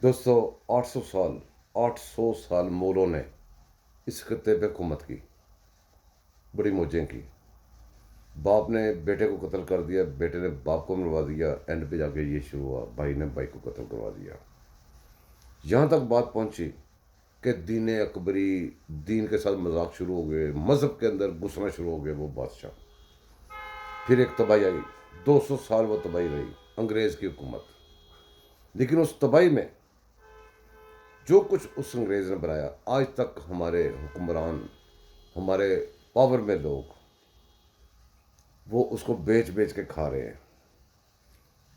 دوستو، 800 سال مغلوں نے اس خطے پہ حکومت کی، بڑی موجیں کی۔ باپ نے بیٹے کو قتل کر دیا، بیٹے نے باپ کو مروا دیا، اینڈ پہ جا کے یہ شروع ہوا، بھائی نے بھائی کو قتل کروا دیا۔ یہاں تک بات پہنچی کہ دین اکبری، دین کے ساتھ مذاق شروع ہو گئے، مذہب کے اندر گھسنا شروع ہو گئے وہ بادشاہ۔ پھر ایک تباہی آئی، 200 سال وہ تباہی رہی، انگریز کی حکومت۔ لیکن اس تباہی میں جو کچھ اس انگریز نے بنایا، آج تک ہمارے حکمران، ہمارے پاور میں لوگ، وہ اس کو بیچ بیچ کے کھا رہے ہیں۔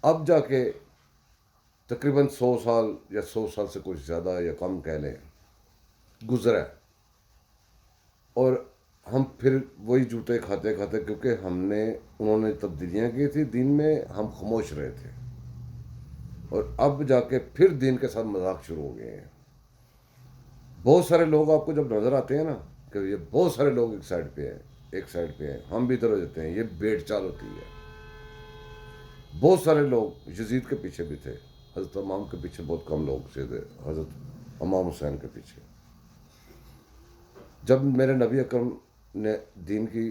اب جا کے تقریباً 100 سال یا 100 سال سے کچھ زیادہ یا کم کہہ لیں گزرا ہے، اور ہم پھر وہی جوتے کھاتے کھاتے، کیونکہ انہوں نے تبدیلیاں کی تھی دین میں، ہم خاموش رہے تھے، اور اب جا کے پھر دین کے ساتھ مذاق شروع ہو گئے ہیں۔ بہت سارے لوگ آپ کو جب نظر آتے ہیں نا، کہ یہ بہت سارے لوگ ایک سائڈ پہ ہیں، ہم بھی ادھر ہو جاتے ہیں، یہ بھیڑ چال ہوتی ہے۔ بہت سارے لوگ یزید کے پیچھے بھی تھے، حضرت امام کے پیچھے بہت کم لوگ سے تھے، حضرت امام حسین کے پیچھے۔ جب میرے نبی اکرم نے دین کی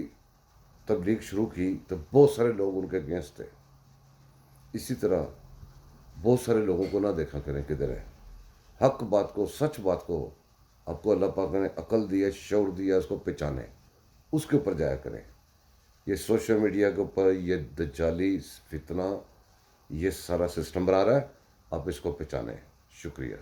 تبلیغ شروع کی تو بہت سارے لوگ ان کے اگینسٹ تھے۔ اسی طرح بہت سارے لوگوں کو نہ دیکھا کریں کدھر ہے، حق بات کو، سچ بات کو آپ کو اللہ پاک نے عقل دی ہے، شعور دیا، اس کو پہچانے، اس کے اوپر جایا کریں۔ یہ سوشل میڈیا کے اوپر یہ دجالی فتنہ، یہ سارا سسٹم بنا رہا ہے، آپ اس کو پہچانیں۔ شکریہ۔